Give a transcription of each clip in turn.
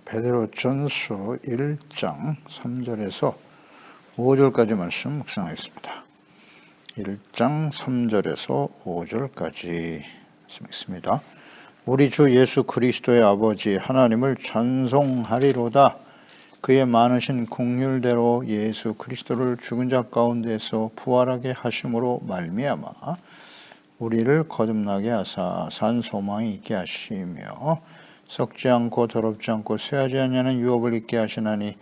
베드로전서 1장 3절에서 5절까지 말씀 묵상하겠습니다. 1장 3절에서 5절까지 말씀입니다. 우리 주 예수 그리스도의 아버지 하나님을 찬송하리로다. 그의 많으신 긍휼대로 예수 그리스도를 죽은 자 가운데서 부활하게 하심으로 말미암아 우리를 거듭나게 하사 산 소망이 있게 하시며 썩지 않고 더럽지 않고 쇠하지 아니하는 유업을 있게 하시나니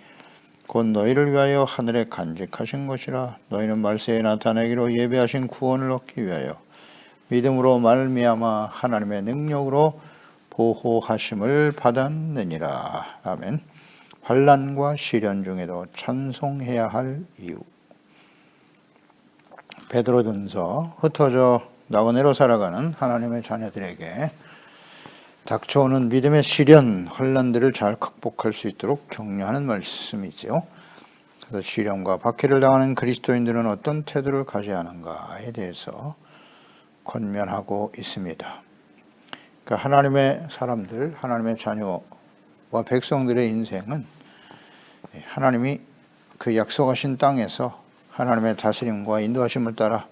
곧 너희를 위하여 하늘에 간직하신 것이라. 너희는 말세에 나타내기로 예배하신 구원을 얻기 위하여 믿음으로 말미암아 하나님의 능력으로 보호하심을 받았느니라. 아멘. 환난과 시련 중에도 찬송해야 할 이유. 베드로전서 흩어져 나그네로 살아가는 하나님의 자녀들에게 닥쳐오는 믿음의 시련, 환난들을 잘 극복할 수 있도록 격려하는 말씀이지요. 그래서 시련과 박해를 당하는 그리스도인들은 어떤 태도를 가져야 하는가에 대해서 권면하고 있습니다. 그러니까 하나님의 사람들, 하나님의 자녀와 백성들의 인생은 하나님이 그 약속하신 땅에서 하나님의 다스림과 인도하심을 따라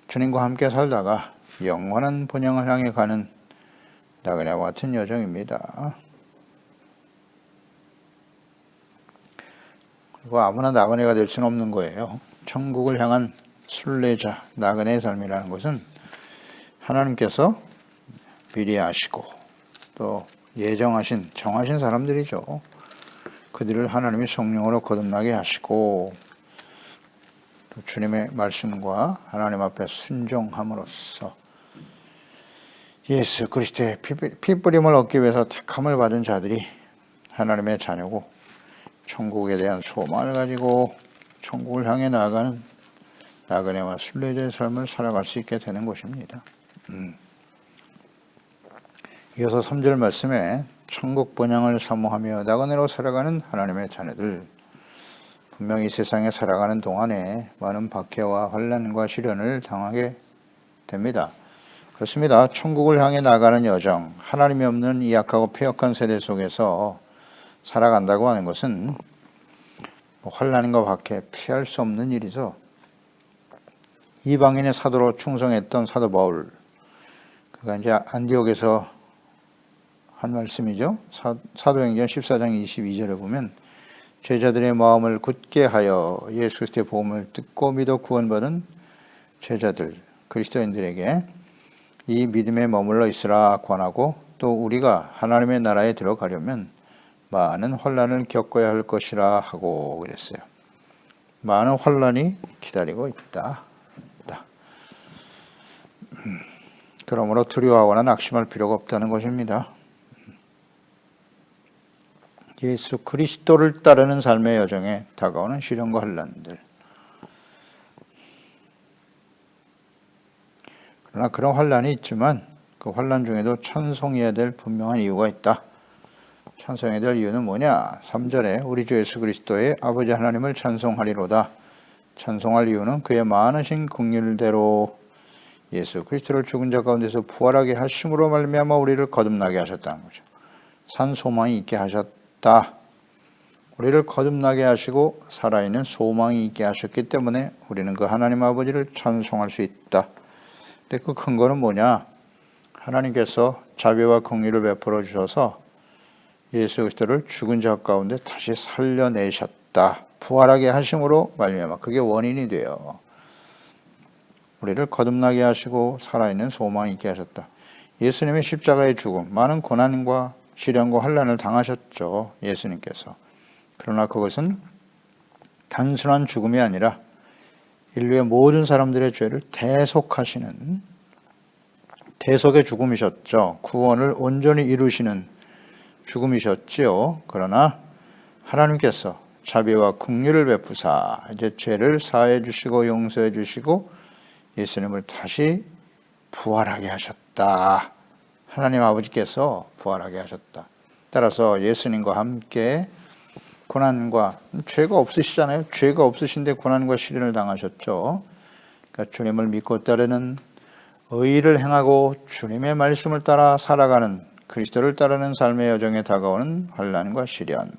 주님과 함께 살다가 영원한 본향을 향해 가는 나그네와 같은 여정입니다. 그리고 아무나 나그네가 될 수는 없는 거예요. 천국을 향한 순례자, 나그네의 삶이라는 것은 하나님께서 미리 아시고 또 예정하신, 정하신 사람들이죠. 그들을 하나님이 성령으로 거듭나게 하시고 또 주님의 말씀과 하나님 앞에 순종함으로써 예수 그리스도의 피뿌림을 얻기 위해서 택함을 받은 자들이 하나님의 자녀고 천국에 대한 소망을 가지고 천국을 향해 나아가는 나그네와 순례자의 삶을 살아갈 수 있게 되는 것입니다. 이어서 3절 말씀에 천국 본향을 사모하며 나그네로 살아가는 하나님의 자녀들, 분명히 세상에 살아가는 동안에 많은 박해와 환난과 시련을 당하게 됩니다. 그렇습니다. 천국을 향해 나가는 여정, 하나님이 없는 이 약하고 폐역한 세대 속에서 살아간다고 하는 것은 환난과 박해 피할 수 없는 일이죠. 이방인의 사도로 충성했던 사도 바울, 그가 이제 안디옥에서 한 말씀이죠. 사도행전 14장 22절에 보면 제자들의 마음을 굳게 하여 예수 그리스도의 복음을 듣고 믿어 구원받은 제자들, 그리스도인들에게 이 믿음에 머물러 있으라 권하고 또 우리가 하나님의 나라에 들어가려면 많은 환난을 겪어야 할 것이라 하고 그랬어요. 많은 환난이 기다리고 있다. 그러므로 두려워하거나 낙심할 필요가 없다는 것입니다. 예수 그리스도를 따르는 삶의 여정에 다가오는 시련과 환난들. 그러나 그런 환난이 있지만 그 환난 중에도 찬송해야 될 분명한 이유가 있다. 찬송해야 될 이유는 뭐냐? 3절에 우리 주 예수 그리스도의 아버지 하나님을 찬송하리로다. 찬송할 이유는 그의 많으신 긍휼대로 예수 그리스도를 죽은 자 가운데서 부활하게 하심으로 말미암아 우리를 거듭나게 하셨다는 거죠. 산 소망이 있게 하셨다. 우리를 거듭나게 하시고 살아있는 소망이 있게 하셨기 때문에 우리는 그 하나님 아버지를 찬송할 수 있다. 근데 그 근거는 뭐냐? 하나님께서 자비와 긍휼을 베풀어 주셔서 예수 그리스도를 죽은 자 가운데 다시 살려내셨다. 부활하게 하심으로 말미암아 그게 원인이 돼요. 우리를 거듭나게 하시고 살아있는 소망이 있게 하셨다. 예수님의 십자가의 죽음, 많은 고난과 시련과 환난을 당하셨죠. 예수님께서. 그러나 그것은 단순한 죽음이 아니라 인류의 모든 사람들의 죄를 대속하시는 대속의 죽음이셨죠. 구원을 온전히 이루시는 죽음이셨지요. 그러나 하나님께서 자비와 긍휼을 베푸사 이제 죄를 사해 주시고 용서해 주시고 예수님을 다시 부활하게 하셨다. 하나님 아버지께서 부활하게 하셨다. 따라서 예수님과 함께 고난과 죄가 없으시잖아요. 죄가 없으신데 고난과 시련을 당하셨죠. 그러니까 주님을 믿고 따르는 의를 행하고 주님의 말씀을 따라 살아가는 그리스도를 따르는 삶의 여정에 다가오는 환난과 시련.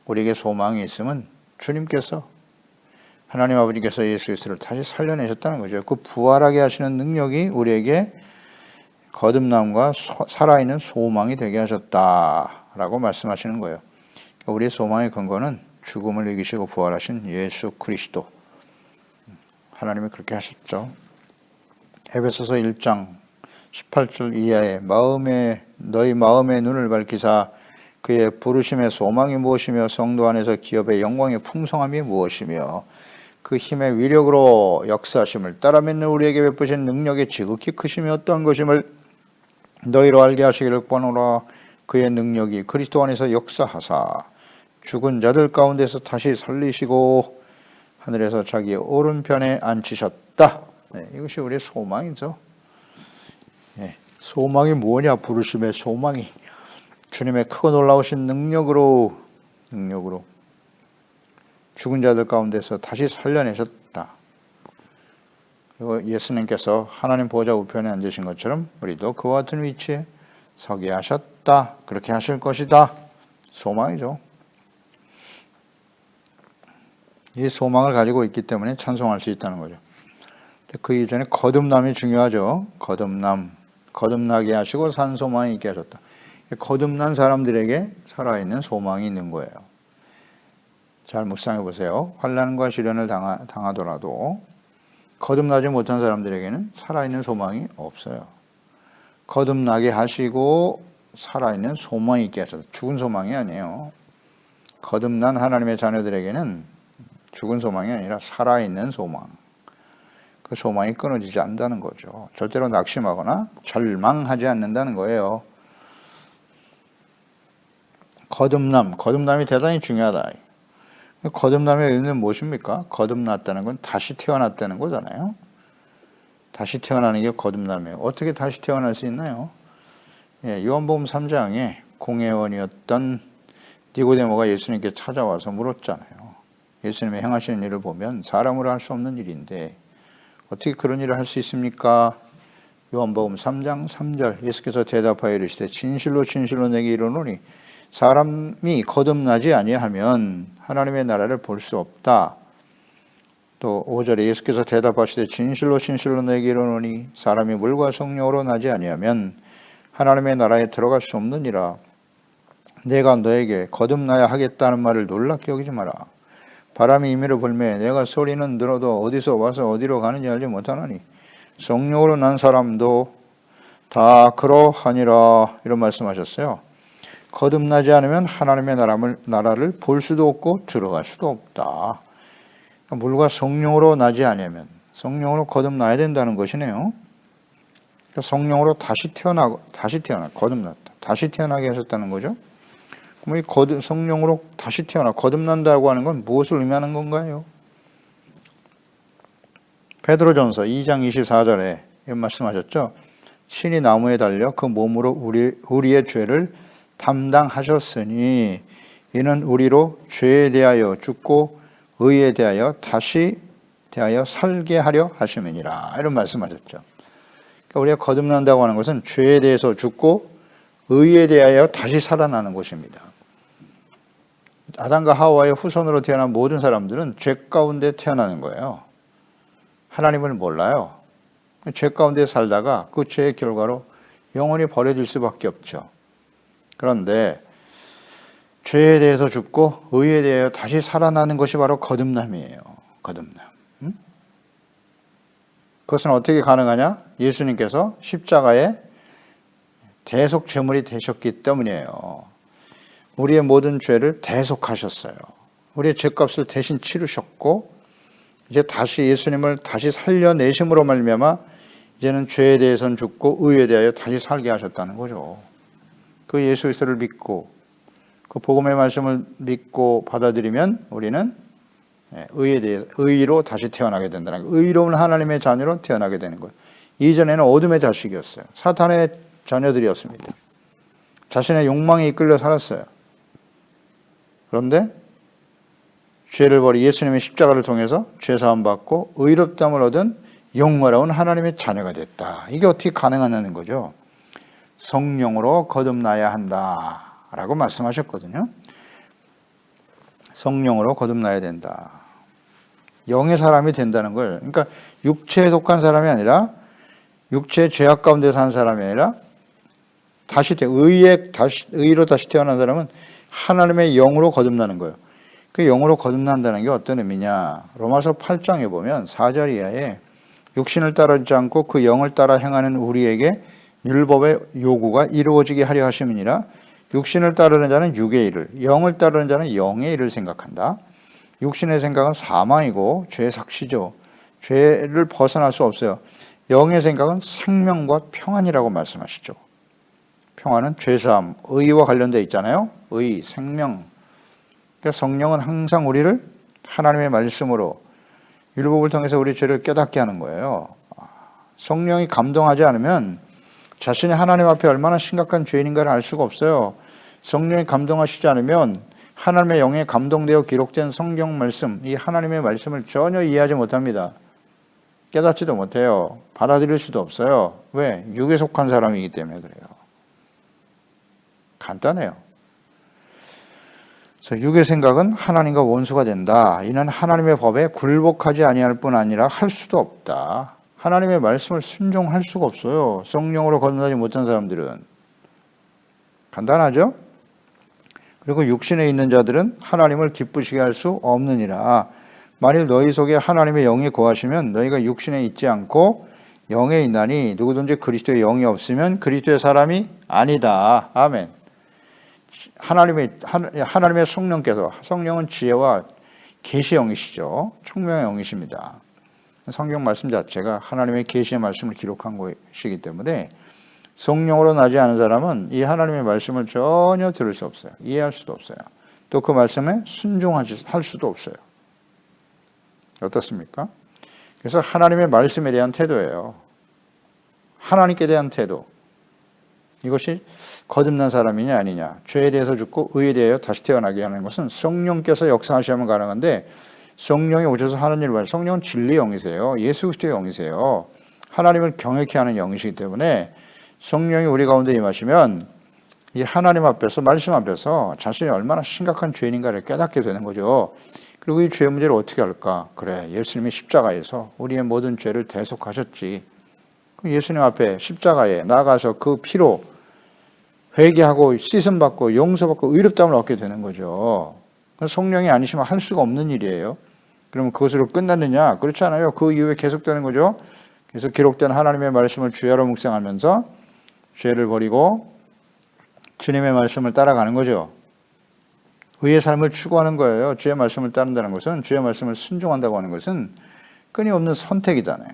우리에게 소망이 있으면 주님께서, 하나님 아버지께서 예수 그리스도를 다시 살려내셨다는 거죠. 그 부활하게 하시는 능력이 우리에게 거듭남과 살아있는 소망이 되게 하셨다라고 말씀하시는 거예요. 그러니까 우리의 소망의 근거는 죽음을 이기시고 부활하신 예수 그리스도. 하나님이 그렇게 하셨죠. 에베소서 1장 18절 이하에 너희 마음의 눈을 밝히사 그의 부르심의 소망이 무엇이며 성도 안에서 기업의 영광의 풍성함이 무엇이며 그 힘의 위력으로 역사하심을 따라 믿는 우리에게 베푸신 능력의 지극히 크심이 어떠한 것임을 너희로 알게 하시기를 구하노라. 그의 능력이 그리스도 안에서 역사하사 죽은 자들 가운데서 다시 살리시고 하늘에서 자기의 오른편에 앉히셨다. 네, 이것이 우리의 소망이죠. 네, 소망이 뭐냐? 부르심의 소망이 주님의 크고 놀라우신 능력으로 죽은 자들 가운데서 다시 살려내셨다. 그리고 예수님께서 하나님 보좌 우편에 앉으신 것처럼 우리도 그와 같은 위치에 서게 하셨다. 그렇게 하실 것이다. 소망이죠. 이 소망을 가지고 있기 때문에 찬송할 수 있다는 거죠. 그 이전에 거듭남이 중요하죠. 거듭나게 하시고 산 소망이 있게 하셨다. 거듭난 사람들에게 살아있는 소망이 있는 거예요. 잘 묵상해 보세요. 환난과 시련을 당하더라도 거듭나지 못한 사람들에게는 살아있는 소망이 없어요. 거듭나게 하시고 살아있는 소망이 있게 하셨다. 죽은 소망이 아니에요. 거듭난 하나님의 자녀들에게는 죽은 소망이 아니라 살아있는 소망. 그 소망이 끊어지지 않는다는 거죠. 절대로 낙심하거나 절망하지 않는다는 거예요. 거듭남이 대단히 중요하다. 거듭남의 의미는 무엇입니까? 거듭났다는 건 다시 태어났다는 거잖아요. 다시 태어나는 게 거듭남이에요. 어떻게 다시 태어날 수 있나요? 요한복음 3장에 공회원이었던 니고데모가 예수님께 찾아와서 물었잖아요. 예수님의 행하시는 일을 보면 사람으로 할 수 없는 일인데 어떻게 그런 일을 할 수 있습니까? 요한복음 3장 3절 예수께서 대답하여 이르시되 진실로 진실로 내게 이르노니 사람이 거듭나지 아니하면 하나님의 나라를 볼 수 없다. 또 5절에 예수께서 대답하시되 진실로 진실로 내게 이르노니 사람이 물과 성령으로 나지 아니하면 하나님의 나라에 들어갈 수 없느니라. 내가 너에게 거듭나야 하겠다는 말을 놀랍게 여기지 마라. 바람이 임의로 불매 내가 소리는 들어도 어디서 와서 어디로 가는지 알지 못하나니 성령으로 난 사람도 다 그러하니라. 이런 말씀하셨어요. 거듭나지 않으면 하나님의 나라를 볼 수도 없고 들어갈 수도 없다. 물과 성령으로 나지 않으면 성령으로 거듭나야 된다는 것이네요. 성령으로 다시 거듭났다. 다시 태어나게 하셨다는 거죠. 그럼 이 성령으로 다시 거듭난다고 하는 건 무엇을 의미하는 건가요? 베드로전서 2장 24절에 이런 말씀하셨죠. 신이 나무에 달려 그 몸으로 우리의 죄를 담당하셨으니 이는 우리로 죄에 대하여 죽고 의에 대하여 다시 살게 하려 하심이니라. 이런 말씀하셨죠. 그러니까 우리가 거듭난다고 하는 것은 죄에 대해서 죽고 의에 대하여 다시 살아나는 것입니다. 아담과 하와의 후손으로 태어난 모든 사람들은 죄 가운데 태어나는 거예요. 하나님을 몰라요. 죄 가운데 살다가 그 죄의 결과로 영원히 버려질 수밖에 없죠. 그런데 죄에 대해서 죽고 의에 대하여 다시 살아나는 것이 바로 거듭남이에요. 거듭남. 그것은 어떻게 가능하냐? 예수님께서 십자가에 대속 제물이 되셨기 때문이에요. 우리의 모든 죄를 대속하셨어요. 우리의 죄값을 대신 치르셨고 이제 다시 예수님을 다시 살려내심으로 말미암아 이제는 죄에 대해서는 죽고 의에 대하여 다시 살게 하셨다는 거죠. 그 예수 그리스도를 믿고 그 복음의 말씀을 믿고 받아들이면 우리는 의로 다시 태어나게 된다는 거예요. 의로운 하나님의 자녀로 태어나게 되는 거예요. 이전에는 어둠의 자식이었어요. 사탄의 자녀들이었습니다. 자신의 욕망에 이끌려 살았어요. 그런데 죄를 버리 예수님의 십자가를 통해서 죄사함 받고 의롭다함을 얻은 영원한 하나님의 자녀가 됐다. 이게 어떻게 가능하냐는 거죠. 성령으로 거듭나야 한다라고 말씀하셨거든요. 성령으로 거듭나야 된다. 영의 사람이 된다는 걸, 그러니까 육체에 속한 사람이 아니라 육체의 죄악 가운데 산 사람이 아니라 의로 다시 태어난 사람은 하나님의 영으로 거듭나는 거예요. 그 영으로 거듭난다는 게 어떤 의미냐? 로마서 8장에 보면 4절 이하에 육신을 따르지 않고 그 영을 따라 행하는 우리에게 율법의 요구가 이루어지게 하려 하심이니라. 육신을 따르는 자는 육의 일을, 영을 따르는 자는 영의 일을 생각한다. 육신의 생각은 사망이고 죄의 삭시죠. 죄를 벗어날 수 없어요. 영의 생각은 생명과 평안이라고 말씀하시죠. 평안은 죄사함, 의와 관련되어 있잖아요. 의, 생명. 그러니까 성령은 항상 우리를 하나님의 말씀으로 율법을 통해서 우리 죄를 깨닫게 하는 거예요. 성령이 감동하지 않으면 자신이 하나님 앞에 얼마나 심각한 죄인인가를 알 수가 없어요. 성령이 감동하시지 않으면 하나님의 영에 감동되어 기록된 성경 말씀, 이 하나님의 말씀을 전혀 이해하지 못합니다. 깨닫지도 못해요. 받아들일 수도 없어요. 왜? 육에 속한 사람이기 때문에 그래요. 간단해요. 그래서 육의 생각은 하나님과 원수가 된다. 이는 하나님의 법에 굴복하지 아니할 뿐 아니라 할 수도 없다. 하나님의 말씀을 순종할 수가 없어요. 성령으로 거듭나지 못한 사람들은. 간단하죠? 그리고 육신에 있는 자들은 하나님을 기쁘시게 할 수 없느니라. 만일 너희 속에 하나님의 영이 거하시면 너희가 육신에 있지 않고 영에 있나니 누구든지 그리스도의 영이 없으면 그리스도의 사람이 아니다. 아멘. 하나님의 성령께서, 성령은 지혜와 계시의 영이시죠. 총명의 영이십니다. 성경 말씀 자체가 하나님의 계시의 말씀을 기록한 것이기 때문에 성령으로 나지 않은 사람은 이 하나님의 말씀을 전혀 들을 수 없어요. 이해할 수도 없어요. 또 그 말씀에 순종할 수도 없어요. 어떻습니까? 그래서 하나님의 말씀에 대한 태도예요. 하나님께 대한 태도. 이것이 거듭난 사람이냐 아니냐. 죄에 대해서 죽고 의에 대하여 다시 태어나게 하는 것은 성령께서 역사하시면 가능한데 성령이 오셔서 하는 일을 봐요. 성령은 진리의 영이세요. 예수 그리스도의 영이세요. 하나님을 경외케 하는 영이시기 때문에 성령이 우리 가운데 임하시면 이 하나님 앞에서, 말씀 앞에서 자신이 얼마나 심각한 죄인인가를 깨닫게 되는 거죠. 그리고 이 죄 문제를 어떻게 할까? 그래, 예수님이 십자가에서 우리의 모든 죄를 대속하셨지. 예수님 앞에 십자가에 나가서 그 피로 회개하고 씻음받고 용서받고 의롭다함을 얻게 되는 거죠. 성령이 아니시면 할 수가 없는 일이에요. 그러면 그것으로 끝났느냐? 그렇지 않아요. 그 이후에 계속되는 거죠. 그래서 기록된 하나님의 말씀을 주야로 묵상하면서 죄를 버리고 주님의 말씀을 따라가는 거죠. 의의 삶을 추구하는 거예요. 주의 말씀을 따른다는 것은, 주의 말씀을 순종한다고 하는 것은 끊임없는 선택이잖아요.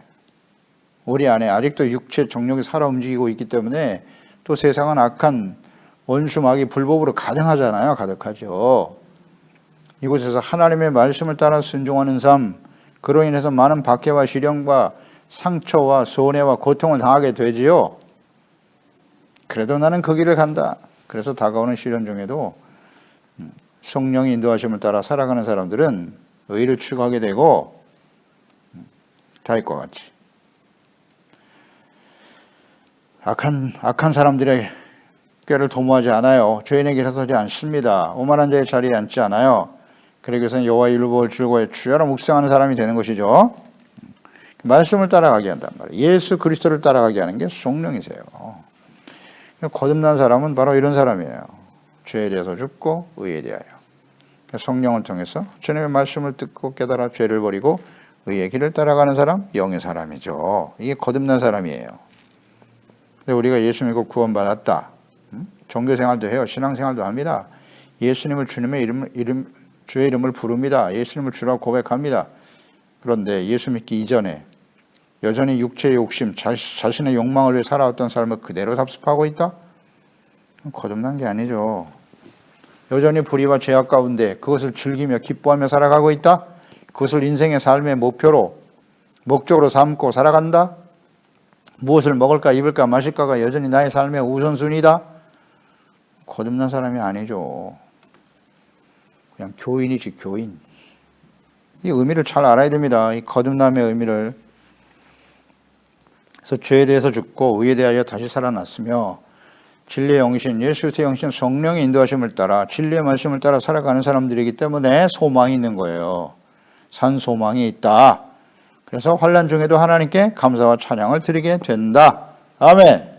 우리 안에 아직도 육체 정욕이 살아 움직이고 있기 때문에 또 세상은 악한 원수 마귀 불법으로 가득하잖아요. 가득하죠. 이곳에서 하나님의 말씀을 따라 순종하는 삶, 그로 인해서 많은 박해와 시련과 상처와 손해와 고통을 당하게 되지요. 그래도 나는 그 길을 간다. 그래서 다가오는 시련 중에도 성령의 인도하심을 따라 살아가는 사람들은 의를 추구하게 되고 다윗과 같이 악한 사람들의 꾀를 도모하지 않아요. 죄인의 길에 서지 않습니다. 오만한 자의 자리에 앉지 않아요. 그러기 위해서는 여호와의 율법을 즐거워해 주야로 묵상하는 사람이 되는 것이죠. 말씀을 따라가게 한단 말이에요. 예수 그리스도를 따라가게 하는 게 성령이세요. 거듭난 사람은 바로 이런 사람이에요. 죄에 대해서 죽고 의에 대하여. 성령을 통해서 주님의 말씀을 듣고 깨달아 죄를 버리고 의의 길을 따라가는 사람, 영의 사람이죠. 이게 거듭난 사람이에요. 근데 우리가 예수 믿고 구원받았다. 종교생활도 해요. 신앙생활도 합니다. 예수님을 주님의 주의 이름을 부릅니다. 예수님을 주라고 고백합니다. 그런데 예수 믿기 이전에 여전히 육체의 욕심, 자신의 욕망을 위해 살아왔던 삶을 그대로 답습하고 있다? 거듭난 게 아니죠. 여전히 불의와 죄악 가운데 그것을 즐기며 기뻐하며 살아가고 있다? 그것을 인생의 삶의 목표로, 목적으로 삼고 살아간다? 무엇을 먹을까, 입을까, 마실까가 여전히 나의 삶의 우선순위다? 거듭난 사람이 아니죠. 그냥 교인이지, 교인. 이 의미를 잘 알아야 됩니다. 이 거듭남의 의미를. 그래서 죄에 대해서 죽고 의에 대하여 다시 살아났으며 진리의 영신, 예수 그리스도의 영신, 성령의 인도하심을 따라 진리의 말씀을 따라 살아가는 사람들이기 때문에 소망이 있는 거예요. 산 소망이 있다. 그래서 환난 중에도 하나님께 감사와 찬양을 드리게 된다. 아멘.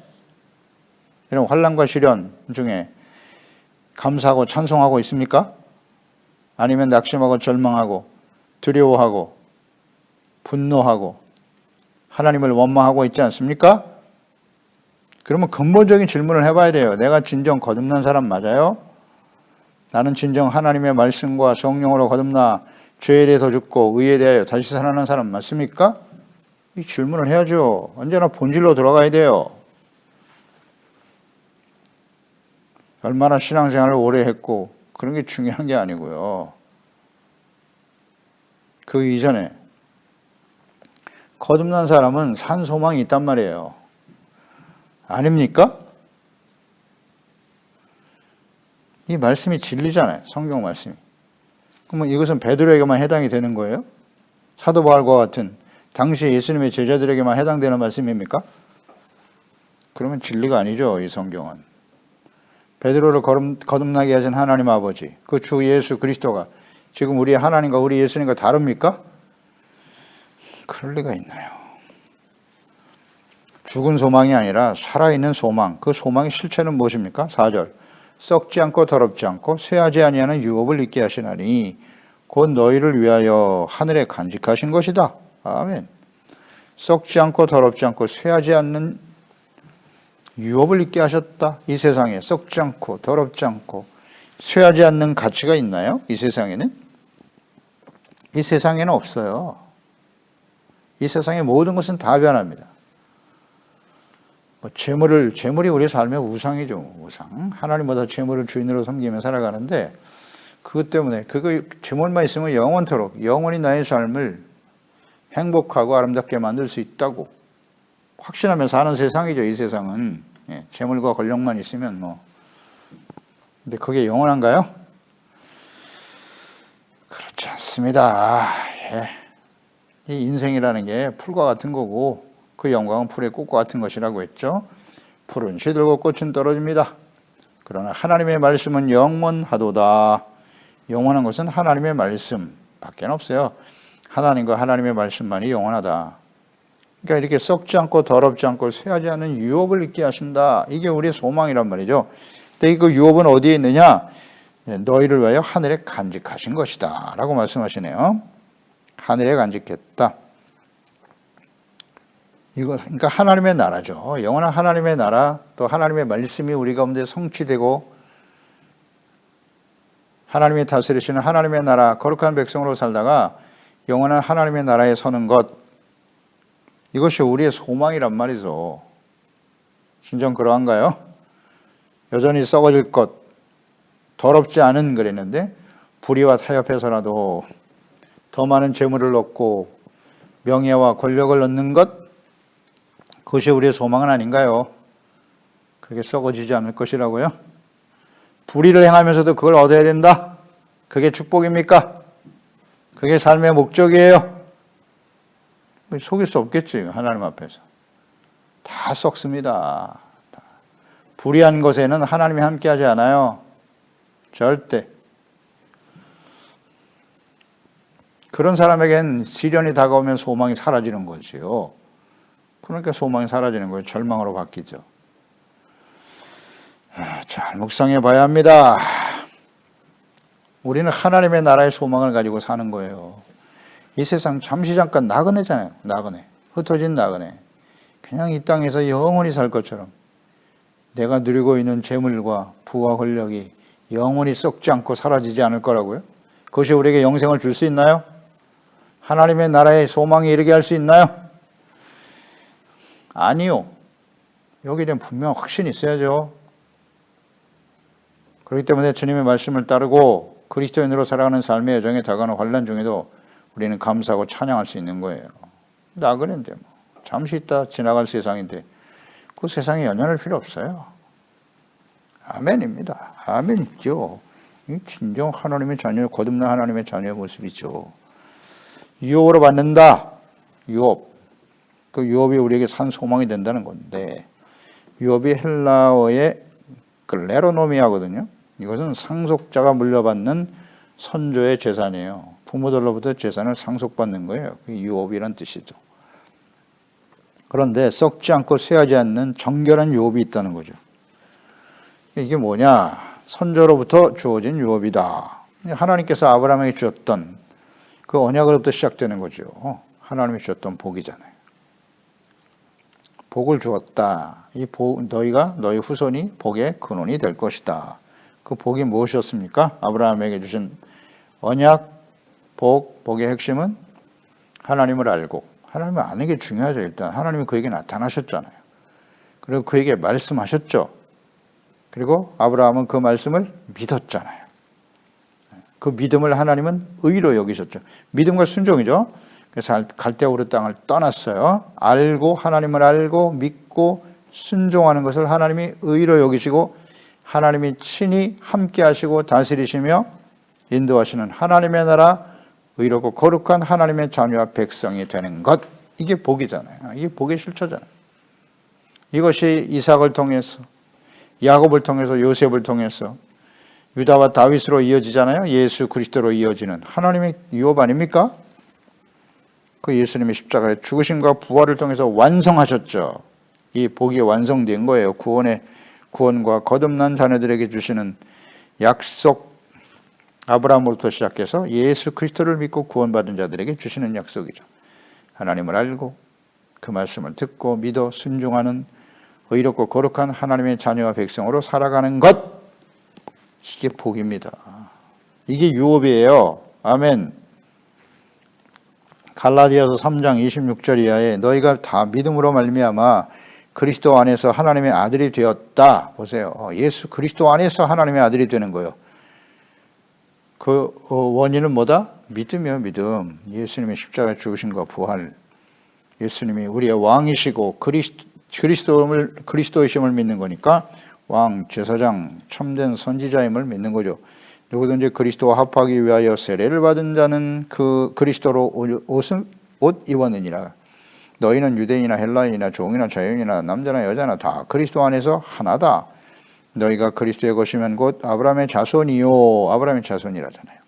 여러분, 환난과 시련 중에 감사하고 찬송하고 있습니까? 아니면 낙심하고 절망하고 두려워하고 분노하고 하나님을 원망하고 있지 않습니까? 그러면 근본적인 질문을 해봐야 돼요. 내가 진정 거듭난 사람 맞아요? 나는 진정 하나님의 말씀과 성령으로 거듭나 죄에 대해서 죽고 의에 대하여 다시 살아난 사람 맞습니까? 이 질문을 해야죠. 언제나 본질로 들어가야 돼요. 얼마나 신앙생활을 오래 했고 그런 게 중요한 게 아니고요. 그 이전에 거듭난 사람은 산 소망이 있단 말이에요. 아닙니까? 이 말씀이 진리잖아요. 성경 말씀이. 그러면 이것은 베드로에게만 해당이 되는 거예요? 사도 바울과 같은 당시 예수님의 제자들에게만 해당되는 말씀입니까? 그러면 진리가 아니죠. 이 성경은. 베드로를 거듭나게 하신 하나님 아버지, 그 주 예수 그리스도가 지금 우리 하나님과 우리 예수님과 다릅니까? 그럴 리가 있나요? 죽은 소망이 아니라 살아있는 소망, 그 소망의 실체는 무엇입니까? 4절, 썩지 않고 더럽지 않고 쇠하지 아니하는 유업을 있게 하시나니 곧 너희를 위하여 하늘에 간직하신 것이다. 아멘. 썩지 않고 더럽지 않고 쇠하지 않는 유업을 있게 하셨다. 이 세상에 썩지 않고 더럽지 않고 쇠하지 않는 가치가 있나요? 이 세상에는? 이 세상에는 없어요. 이 세상의 모든 것은 다 변합니다. 재물이 우리 삶의 우상이죠. 우상. 하나님보다 재물을 주인으로 섬기며 살아가는데 그것 때문에 재물만 있으면 영원토록 영원히 나의 삶을 행복하고 아름답게 만들 수 있다고 확신하며 사는 세상이죠. 이 세상은. 재물과 권력만 있으면 근데 그게 영원한가요? 그렇지 않습니다. 이 인생이라는 게 풀과 같은 거고 그 영광은 풀의 꽃과 같은 것이라고 했죠. 풀은 시들고 꽃은 떨어집니다. 그러나 하나님의 말씀은 영원하도다. 영원한 것은 하나님의 말씀밖에 없어요. 하나님과 하나님의 말씀만이 영원하다. 그러니까 이렇게 썩지 않고 더럽지 않고 쇠하지 않은 유업을 있게 하신다. 이게 우리의 소망이란 말이죠. 근데 그 유업은 어디에 있느냐? 너희를 위하여 하늘에 간직하신 것이다. 라고 말씀하시네요. 하늘에 간직했다. 이거 그러니까 하나님의 나라죠. 영원한 하나님의 나라, 또 하나님의 말씀이 우리 가운데 성취되고 하나님이 다스리시는 하나님의 나라, 거룩한 백성으로 살다가 영원한 하나님의 나라에 서는 것, 이것이 우리의 소망이란 말이죠. 진정 그러한가요? 여전히 썩어질 것, 더럽지 않은 그랬는데 불의와 타협해서라도 더 많은 재물을 얻고 명예와 권력을 얻는 것, 그것이 우리의 소망은 아닌가요? 그게 썩어지지 않을 것이라고요? 불의를 행하면서도 그걸 얻어야 된다? 그게 축복입니까? 그게 삶의 목적이에요? 속일 수 없겠지, 하나님 앞에서. 다 썩습니다. 불의한 것에는 하나님이 함께하지 않아요. 절대. 그런 사람에겐 시련이 다가오면 소망이 사라지는 거지요. 그러니까 소망이 사라지는 거예요. 절망으로 바뀌죠. 잘 묵상해 봐야 합니다. 우리는 하나님의 나라의 소망을 가지고 사는 거예요. 이 세상 잠시 잠깐 나그네잖아요. 나그네. 흩어진 나그네. 그냥 이 땅에서 영원히 살 것처럼 내가 누리고 있는 재물과 부와 권력이 영원히 썩지 않고 사라지지 않을 거라고요? 그것이 우리에게 영생을 줄 수 있나요? 하나님의 나라의 소망에 이르게 할 수 있나요? 아니요. 여기에 대한 분명한 확신이 있어야죠. 그렇기 때문에 주님의 말씀을 따르고 그리스도인으로 살아가는 삶의 여정에 다가오는 환난 중에도 우리는 감사하고 찬양할 수 있는 거예요. 나그네인데 잠시 있다 지나갈 세상인데 그 세상에 연연할 필요 없어요. 아멘입니다. 아멘이죠. 이 진정 하나님의 자녀, 거듭난 하나님의 자녀의 모습이죠. 유업으로 받는다. 유업. 그 유업이 우리에게 산 소망이 된다는 건데 유업이 헬라어의 클레로노미아거든요. 이것은 상속자가 물려받는 선조의 재산이에요. 부모들로부터 재산을 상속받는 거예요. 유업이란 뜻이죠. 그런데 썩지 않고 쇠하지 않는 정결한 유업이 있다는 거죠. 이게 뭐냐? 선조로부터 주어진 유업이다. 하나님께서 아브라함에게 주었던 그 언약으로부터 시작되는 거죠. 하나님이 주었던 복이잖아요. 복을 주었다. 이 복, 너희 후손이 복의 근원이 될 것이다. 그 복이 무엇이었습니까? 아브라함에게 주신 언약, 복의 핵심은 하나님을 알고, 하나님을 아는 게 중요하죠. 일단 하나님이 그에게 나타나셨잖아요. 그리고 그에게 말씀하셨죠. 그리고 아브라함은 그 말씀을 믿었잖아요. 그 믿음을 하나님은 의로 여기셨죠. 믿음과 순종이죠. 그래서 갈대우르 땅을 떠났어요. 알고, 하나님을 알고 믿고 순종하는 것을 하나님이 의로 여기시고 하나님이 친히 함께 하시고 다스리시며 인도하시는 하나님의 나라, 의롭고 거룩한 하나님의 자녀와 백성이 되는 것. 이게 복이잖아요. 이게 복의 실처잖아요. 이것이 이삭을 통해서, 야곱을 통해서, 요셉을 통해서 유다와 다윗으로 이어지잖아요. 예수 그리스도로 이어지는 하나님의 유업 아닙니까? 그 예수님의 십자가의 죽으심과 부활을 통해서 완성하셨죠. 이 복이 완성된 거예요. 구원과 거듭난 자녀들에게 주시는 약속, 아브라함으로부터 시작해서 예수 그리스도를 믿고 구원받은 자들에게 주시는 약속이죠. 하나님을 알고 그 말씀을 듣고 믿어 순종하는 의롭고 거룩한 하나님의 자녀와 백성으로 살아가는 것, 이게 복입니다. 이게 유업이에요. 아멘. 갈라디아서 3장 26절 이하에 너희가 다 믿음으로 말미암아 그리스도 안에서 하나님의 아들이 되었다. 보세요. 예수 그리스도 안에서 하나님의 아들이 되는 거예요. 그 원인은 뭐다? 믿음이요, 믿음. 예수님의 십자가 죽으심과 부활. 예수님이 우리의 왕이시고 그리스도이심을 믿는 거니까 왕, 제사장, 참된 선지자임을 믿는 거죠. 누구든지 그리스도와 합하기 위하여 세례를 받은 자는 그 그리스도로 옷 입었느니라. 너희는 유대인이나 헬라인이나 종이나 자유인이나 남자나 여자나 다 그리스도 안에서 하나다. 너희가 그리스도의 것이면 곧 아브라함의 자손이요. 아브라함의 자손이라잖아요.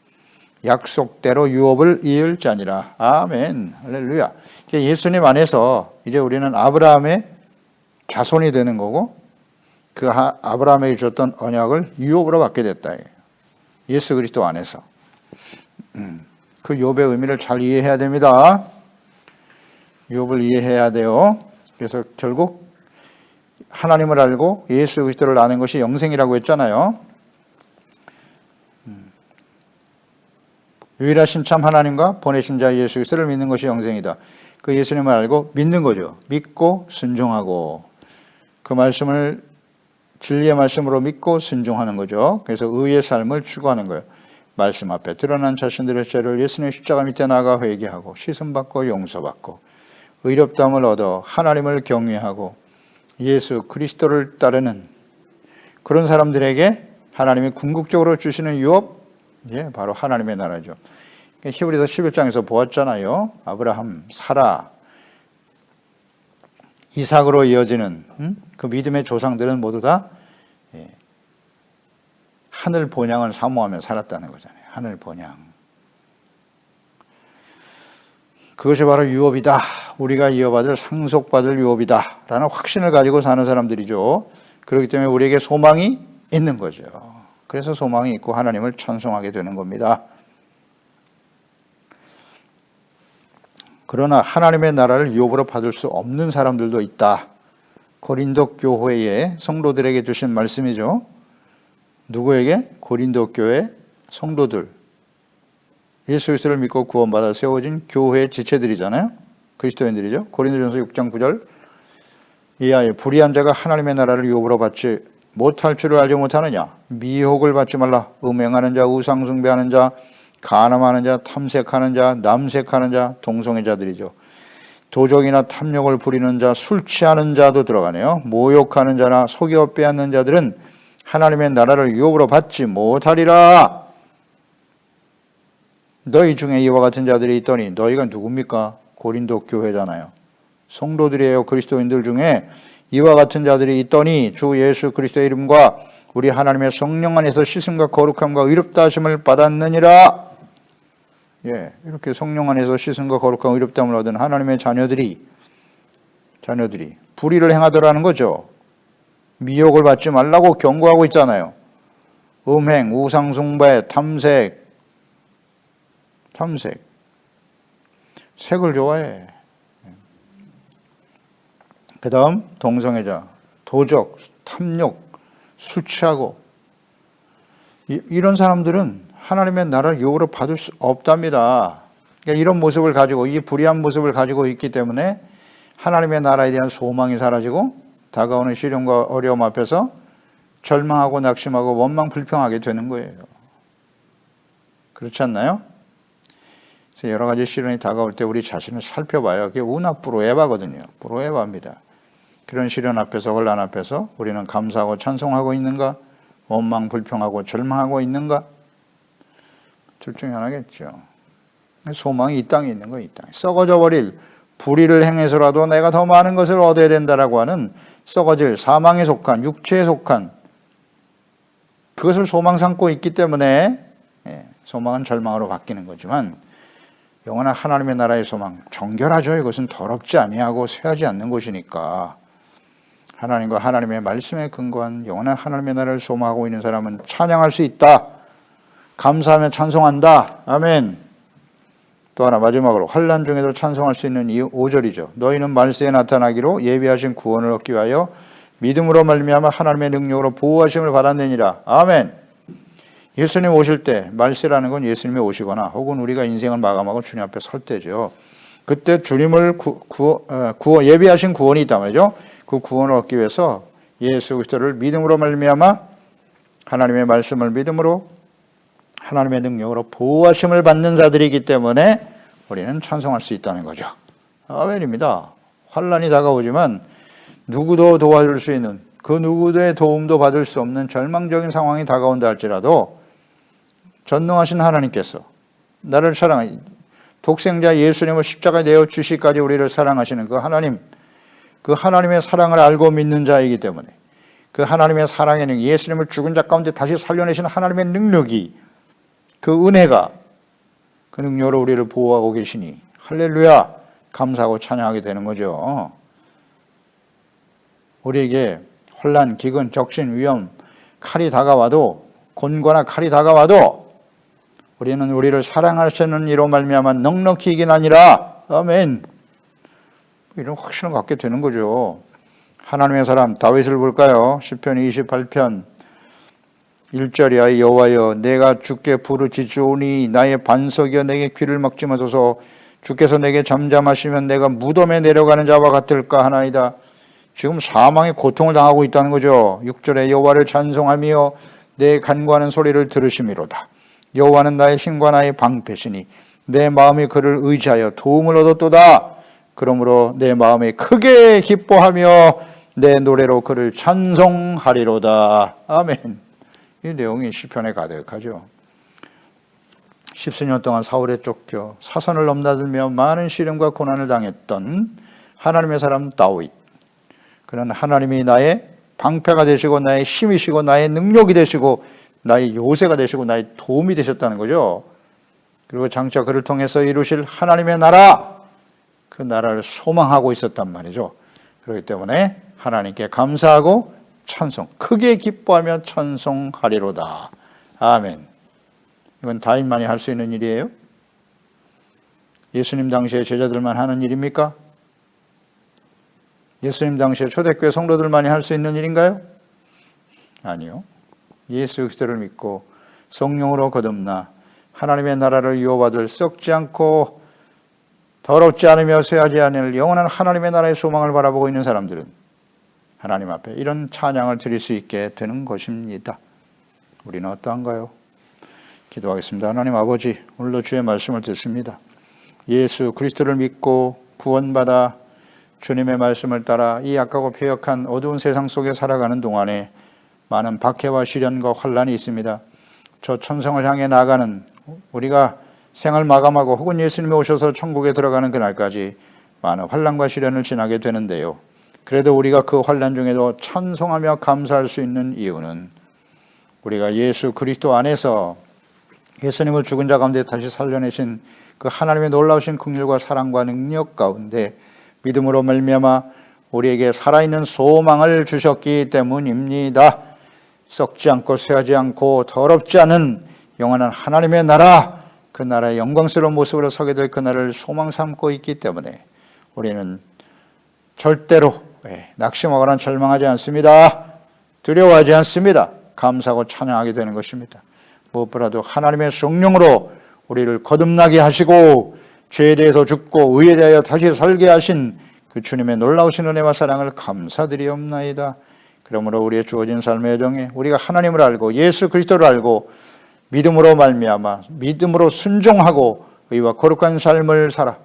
약속대로 유업을 이을 자니라. 아멘. 할렐루야. 예수님 안에서 이제 우리는 아브라함의 자손이 되는 거고 그 아브라함에게 줬던 언약을 유업으로 받게 됐다. 예수 그리스도 안에서. 그 유업의 의미를 잘 이해해야 됩니다. 유업을 이해해야 돼요. 그래서 결국 하나님을 알고 예수 그리스도를 아는 것이 영생이라고 했잖아요. 유일하신 참 하나님과 보내신 자 예수 그리스도를 믿는 것이 영생이다. 그 예수님을 알고 믿는 거죠. 믿고 순종하고 그 말씀을 진리의 말씀으로 믿고 순종하는 거죠. 그래서 의의 삶을 추구하는 거예요. 말씀 앞에 드러난 자신들의 죄를 예수님의 십자가 밑에 나가 회개하고 씻음받고 용서받고 의롭다함을 얻어 하나님을 경외하고 예수 그리스도를 따르는 그런 사람들에게 하나님이 궁극적으로 주시는 유업, 바로 하나님의 나라죠. 히브리서 11장에서 보았잖아요. 아브라함, 사라, 이삭으로 이어지는 그 믿음의 조상들은 모두 다 하늘 본향을 사모하며 살았다는 거잖아요. 하늘 본향. 그것이 바로 유업이다. 우리가 이어받을 상속받을 유업이다. 라는 확신을 가지고 사는 사람들이죠. 그렇기 때문에 우리에게 소망이 있는 거죠. 그래서 소망이 있고 하나님을 찬송하게 되는 겁니다. 그러나 하나님의 나라를 유업으로 받을 수 없는 사람들도 있다. 고린도 교회의 성도들에게 주신 말씀이죠. 누구에게? 고린도 교회 성도들. 예수 그리스도를 믿고 구원받아 세워진 교회의 지체들이잖아요. 그리스도인들이죠. 고린도전서 6장 9절 이하에 불의한 자가 하나님의 나라를 유업으로 받지 못할 줄을 알지 못하느냐. 미혹을 받지 말라. 음행하는 자, 우상 숭배하는 자, 간음하는 자, 탐색하는 자, 남색하는 자, 동성애자들이죠. 도적이나 탐욕을 부리는 자, 술 취하는 자도 들어가네요. 모욕하는 자나 속여 빼앗는 자들은 하나님의 나라를 유업으로 받지 못하리라. 너희 중에 이와 같은 자들이 있더니 너희가 누굽니까? 고린도 교회잖아요. 성도들이에요. 그리스도인들 중에 이와 같은 자들이 있더니 주 예수 그리스도의 이름과 우리 하나님의 성령 안에서 씻음과 거룩함과 의롭다 하심을 받았느니라. 예, 이렇게 성령 안에서 씻음과 거룩함과 의롭다함을 얻은 하나님의 자녀들이 불의를 행하더라는 거죠. 미혹을 받지 말라고 경고하고 있잖아요. 음행, 우상숭배, 탐색. 색을 좋아해. 그 다음 동성애자, 도적, 탐욕, 술 취하고, 이런 사람들은 하나님의 나라를 유혹으로 받을 수 없답니다. 그러니까 이런 모습을 가지고, 이 불의한 모습을 가지고 있기 때문에 하나님의 나라에 대한 소망이 사라지고 다가오는 시련과 어려움 앞에서 절망하고 낙심하고 원망 불평하게 되는 거예요. 그렇지 않나요? 그래서 여러 가지 시련이 다가올 때 우리 자신을 살펴봐요. 그게 우나 브로에바거든요. 브로에바입니다. 그런 시련 앞에서, 혼란 앞에서 우리는 감사하고 찬송하고 있는가? 원망 불평하고 절망하고 있는가? 둘 중에 하나겠죠. 소망이 이 땅에 있는 거예요. 이 땅에 썩어져 버릴, 불의를 행해서라도 내가 더 많은 것을 얻어야 된다라고 하는 썩어질, 사망에 속한, 육체에 속한 그것을 소망 삼고 있기 때문에 소망은 절망으로 바뀌는 거지만, 영원한 하나님의 나라의 소망, 정결하죠. 이것은 더럽지 아니하고 쇠하지 않는 곳이니까 하나님과 하나님의 말씀에 근거한 영원한 하나님의 나라를 소망하고 있는 사람은 찬양할 수 있다. 감사하며 찬송한다. 아멘. 또 하나 마지막으로 환난 중에도 찬송할 수 있는 이유 5절이죠. 너희는 말세에 나타나기로 예비하신 구원을 얻기 위하여 믿음으로 말미암아 하나님의 능력으로 보호하심을 받았느니라. 아멘. 예수님 오실 때, 말세라는 건 예수님이 오시거나 혹은 우리가 인생을 마감하고 주님 앞에 설 때죠. 그때 주님을 예비하신 구원이 있단 말이죠. 그 구원을 얻기 위해서 예수 그리스도를 믿음으로 말미암아 하나님의 말씀을 믿음으로 하나님의 능력으로 보호하심을 받는 자들이기 때문에 우리는 찬송할 수 있다는 거죠. 아멘입니다. 환난이 다가오지만 누구도 도와줄 수 있는, 그 누구의 도움도 받을 수 없는 절망적인 상황이 다가온다 할지라도 전능하신 하나님께서 나를 사랑하시, 독생자 예수님을 십자가에 내어 주시기까지 우리를 사랑하시는 그 하나님, 그 하나님의 사랑을 알고 믿는 자이기 때문에 그 하나님의 사랑에는 예수님을 죽은 자 가운데 다시 살려내신 하나님의 능력이, 그 은혜가, 그 능력으로 우리를 보호하고 계시니 할렐루야, 감사하고 찬양하게 되는 거죠. 우리에게 혼란, 기근, 적신, 위험, 칼이 다가와도, 곤고나 칼이 다가와도 우리는 우리를 사랑하시는 이로 말미암아 넉넉히 이긴 아니라. 아멘. 이런 확신을 갖게 되는 거죠. 하나님의 사람 다윗을 볼까요? 시편 28편 1절이야. 여호와여 내가 주께 부르짖으오니 나의 반석이여 내게 귀를 막지 마소서. 주께서 내게 잠잠하시면 내가 무덤에 내려가는 자와 같을까 하나이다. 지금 사망의 고통을 당하고 있다는 거죠. 6절에 여호와를 찬송하며 내 간구하는 소리를 들으심이로다. 여호와는 나의 힘과 나의 방패시니 내 마음이 그를 의지하여 도움을 얻었도다. 그러므로 내 마음이 크게 기뻐하며 내 노래로 그를 찬송하리로다. 아멘. 이 내용이 시편에 가득하죠. 십수년 동안 사울에 쫓겨 사선을 넘나들며 많은 시련과 고난을 당했던 하나님의 사람 다윗. 그는 하나님이 나의 방패가 되시고 나의 힘이시고 나의 능력이 되시고 나의 요새가 되시고 나의 도움이 되셨다는 거죠. 그리고 장차 그를 통해서 이루실 하나님의 나라, 그 나라를 소망하고 있었단 말이죠. 그렇기 때문에 하나님께 감사하고 찬송, 크게 기뻐하며 찬송하리로다. 아멘. 이건 다윗만이 할 수 있는 일이에요? 예수님 당시에 제자들만 하는 일입니까? 예수님 당시에 초대교회 성도들만이 할 수 있는 일인가요? 아니요. 예수 그리스도를 믿고 성령으로 거듭나 하나님의 나라를 유업받을 썩지 않고 더럽지 않으며 쇠하지 않을 영원한 하나님의 나라의 소망을 바라보고 있는 사람들은 하나님 앞에 이런 찬양을 드릴 수 있게 되는 것입니다. 우리는 어떠한가요? 기도하겠습니다. 하나님 아버지, 오늘도 주의 말씀을 듣습니다. 예수 그리스도를 믿고 구원받아 주님의 말씀을 따라 이 악하고 패역한 어두운 세상 속에 살아가는 동안에 많은 박해와 시련과 환난이 있습니다. 저 천성을 향해 나아가는 우리가 생을 마감하고 혹은 예수님이 오셔서 천국에 들어가는 그날까지 많은 환난과 시련을 지나게 되는데요. 그래도 우리가 그 환난 중에도 찬송하며 감사할 수 있는 이유는 우리가 예수 그리스도 안에서 예수님을 죽은 자 가운데 다시 살려내신 그 하나님의 놀라우신 긍휼과 사랑과 능력 가운데 믿음으로 말미암아 우리에게 살아있는 소망을 주셨기 때문입니다. 썩지 않고 쇠하지 않고 더럽지 않은 영원한 하나님의 나라, 그 나라의 영광스러운 모습으로 서게 될 그날을 소망 삼고 있기 때문에 우리는 절대로 낙심하거나 절망하지 않습니다. 두려워하지 않습니다. 감사하고 찬양하게 되는 것입니다. 무엇보다도 하나님의 성령으로 우리를 거듭나게 하시고 죄에 대해서 죽고 의에 대하여 다시 살게 하신 그 주님의 놀라우신 은혜와 사랑을 감사드리옵나이다. 그러므로 우리의 주어진 삶의 여정에 우리가 하나님을 알고 예수 그리스도를 알고 믿음으로 말미암아 믿음으로 순종하고 의와 거룩한 삶을 살아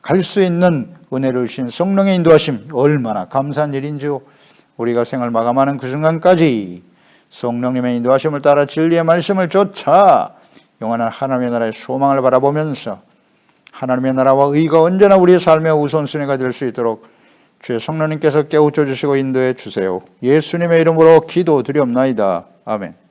갈 수 있는 은혜를 주신 성령의 인도하심 얼마나 감사한 일인지요. 우리가 생을 마감하는 그 순간까지 성령님의 인도하심을 따라 진리의 말씀을 쫓아 영원한 하나님의 나라의 소망을 바라보면서 하나님의 나라와 의가 언제나 우리의 삶의 우선순위가 될 수 있도록 주의 성령님께서 깨우쳐 주시고 인도해 주세요. 예수님의 이름으로 기도드리옵나이다. 아멘.